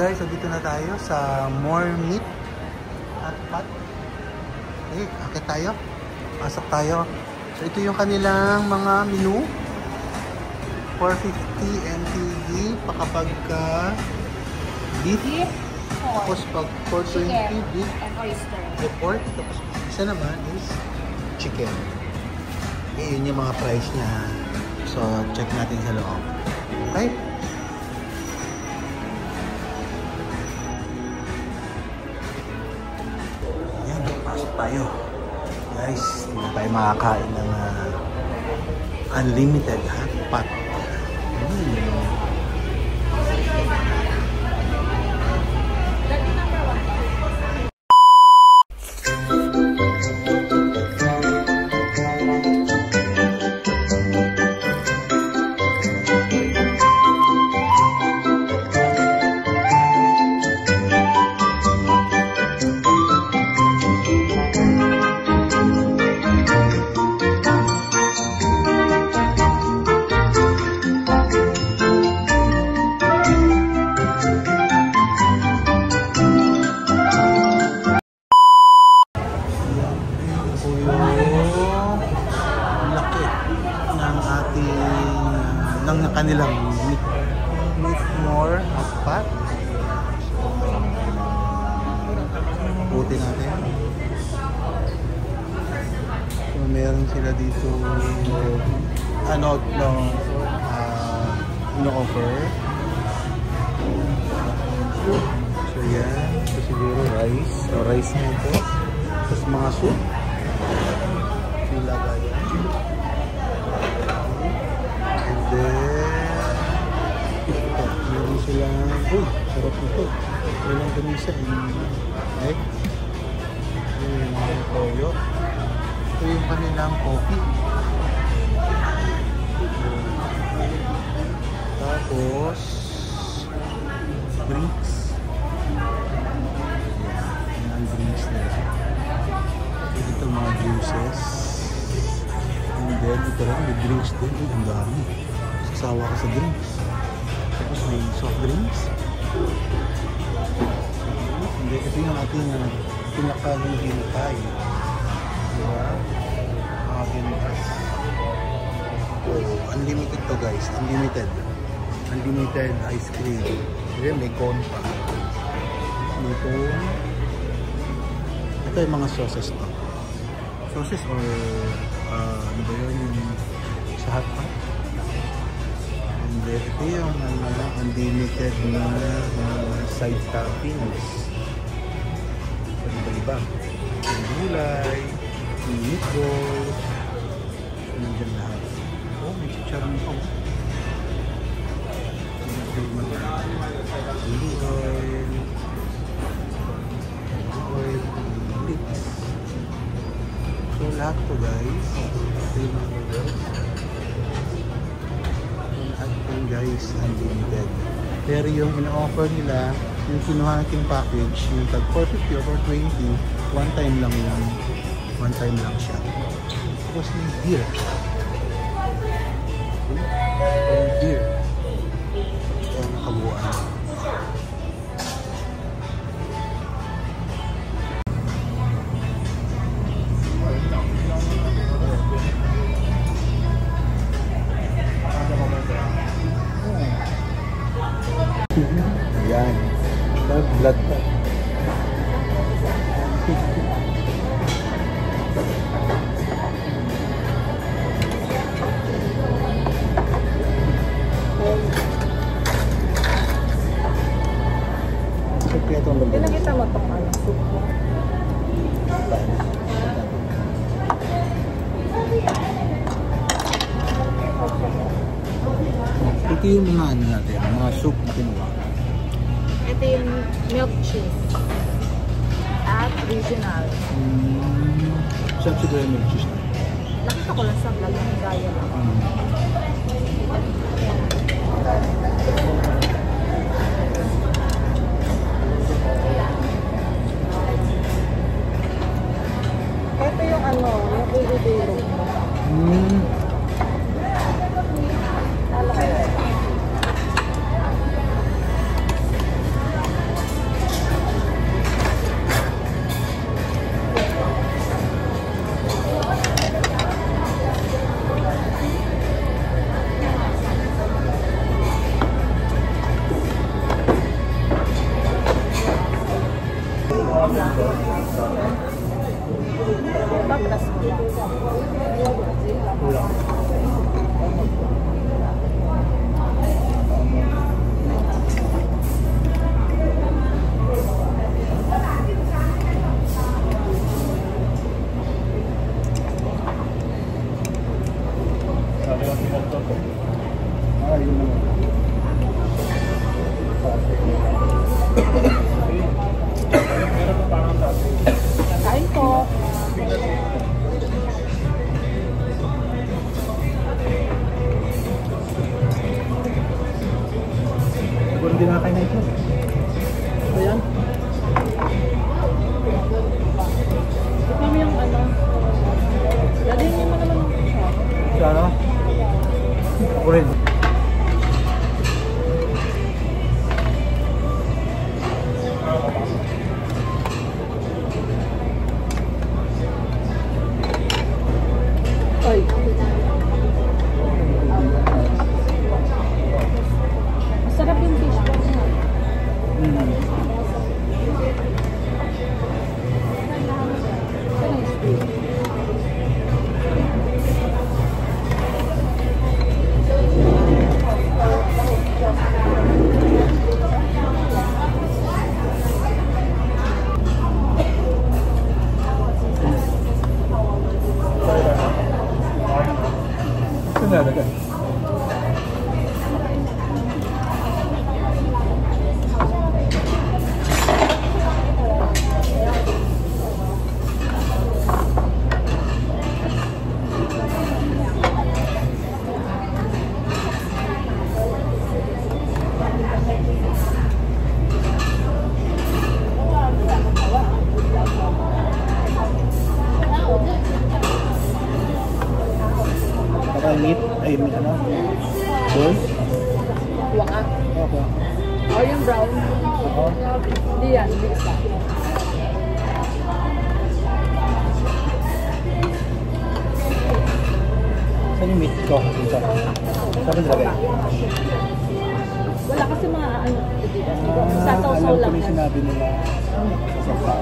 Guys, so dito na tayo sa More Meat at Pot. Okay, akit tayo. Pasok tayo. So ito yung kanilang mga menu. 450 NTD pa kapag beef. Tapos pag 420 beef and oyster. Pork. Tapos isa naman is chicken. Okay, yun yung mga price niya. So check natin sa loob. Okay? Tayo guys, hindi tayo makakain ng unlimited hot pot. Ng kanilang meat more hot pot. Puti natin. So meron sila dito ino-offer. So yan, so siguro rice. So rice na ito. Tapos mga soup. Sila gaya. Meron silang, sarap nito. Walang gamisa. Okay? Yung mga toyo. Ito yung kanilang coffee. Tapos, drinks. Yan ang drinks nila. Ito mga juices. And then, ito lang, may drinks din. Ang dami. Sasawa ka sa drinks. Tapos may soft drinks. Hindi, ito yung ating pinaka-hinihintay. Diba? Unlimited to guys. Unlimited. Unlimited ice cream. Then may cone pa. May cone. Ito yung mga sauces to. Sauces or ano ba yun yung sa hot pot? And ito yung unlimited na side toppings. Iba-iba. Yung gulay, yung meatballs, nandiyan lahat. Oh, may chicharon pa. Oil, lips. So lahat to guys. Ito yung mga noodles. Guys, unlimited. Pero yung in-offer nila, yung kinuha nating package, yung tag 450 or 420, one time lang yan. One time lang siya. Tapos may beer. Yung beer. Ito ang kabuuan. Ayan. Blood pa. Pinakita mo itong soup mo. Ito yung mga ano natin, mga soup na kinuha. Ito yung milk cheese at regional. Saan siguro yung milk cheese na? Nakita ko lang sa vlog ng gaya lang. Ito yung yung everyday look mo. Tapos. Kulang. Yun naman. Kain po. Siguro hindi nakakain na ito. Ito yan? Kami yung ano. Lalingin mo naman siya. Siya ano? Ako rin. Oy. Masarap yung fish po niya. Nalagay. Meat, ay meat ano? Ball? Waka. Okay. O yung brown. Oo. Hindi yan, hindi isa. Saan yung meat ko? Dito. Saan nilagay? Wala kasi mga ano dito. Sasaw-saw lang. Alam ko yung sinabi nila. Sasaw.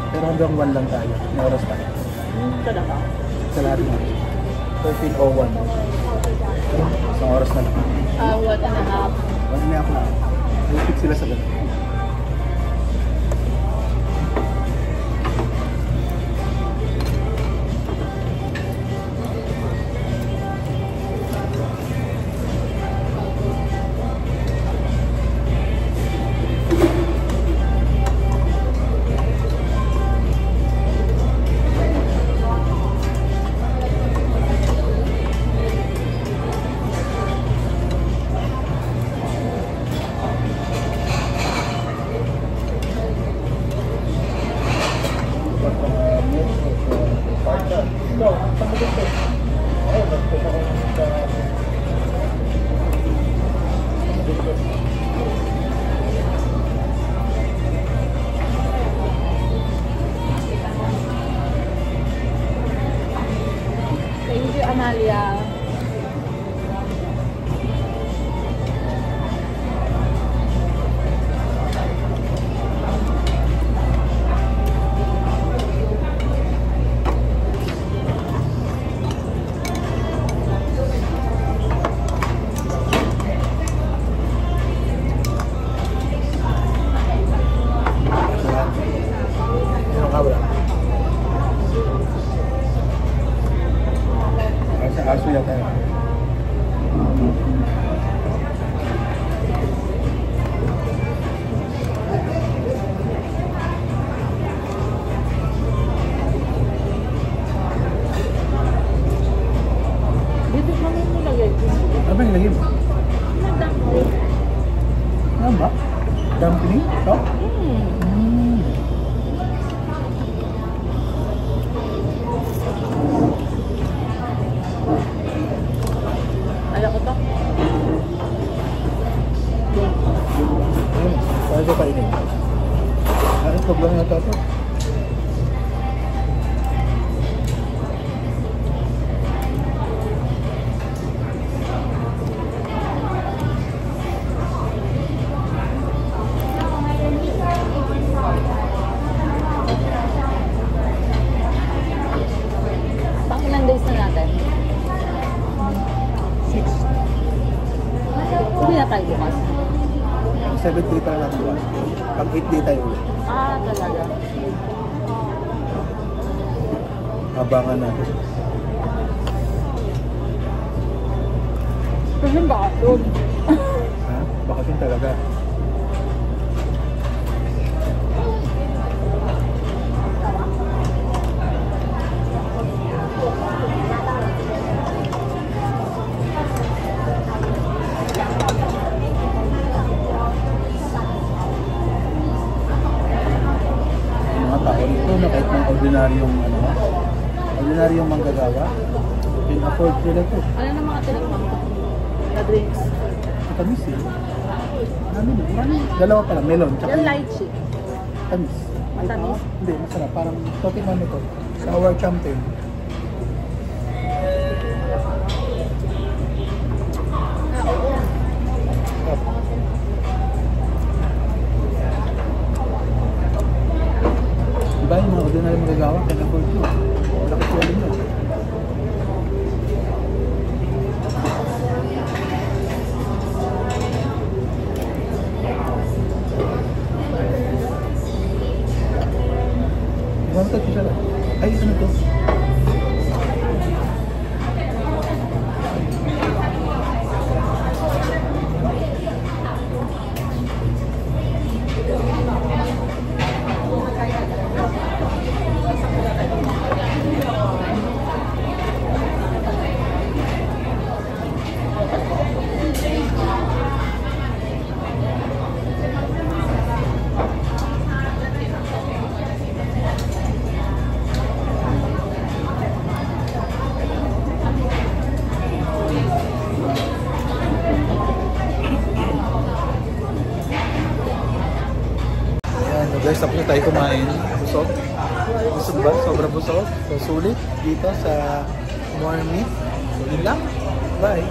Pero hanggang 1 lang tayo. May oras tayo. Talaga. Sa lahat na. 13:01. Isang oras na lang. 1.5. 1.5 na. Malapit sila sa ganun. Thank you, Amalia. Aso yata yun. Dito kami nilagay. Ano ba yung lagay mo? Nagdako. Ano ba? Dumpling? Ito? Ayun, kaya ko kainin. Itlog lang yata ito. Pang ilang days na natin? 6. Hindi na tayo bukas. 7 day pa lang natin. Pag 8 day tayo ulit. Ah, talaga. Abangan natin. Kasi bakasyon. Ha? Bakasyon talaga. Mga tao nito na kahit mga ordinaryong ordinaryong manggagawa, in-afford nila ito. Ano na mga tinagpang? Na drinks. Tamis eh. Marami. Dalawa pala, melon. Tsaka Yung lychee. tamis. Matamis? Hindi, masarap. Parang totiman nito. Sour champion. Diba yung mga ordinary magagawa? Kaya na-afford ito. Malaki ko rin yun. Ano ito siya? Ay, ano ito? Guys, tapos na tayo kumain. Busog. Busog ba? Sobrang busog. So, sulit dito sa More Meat. So, yun lang. Bye.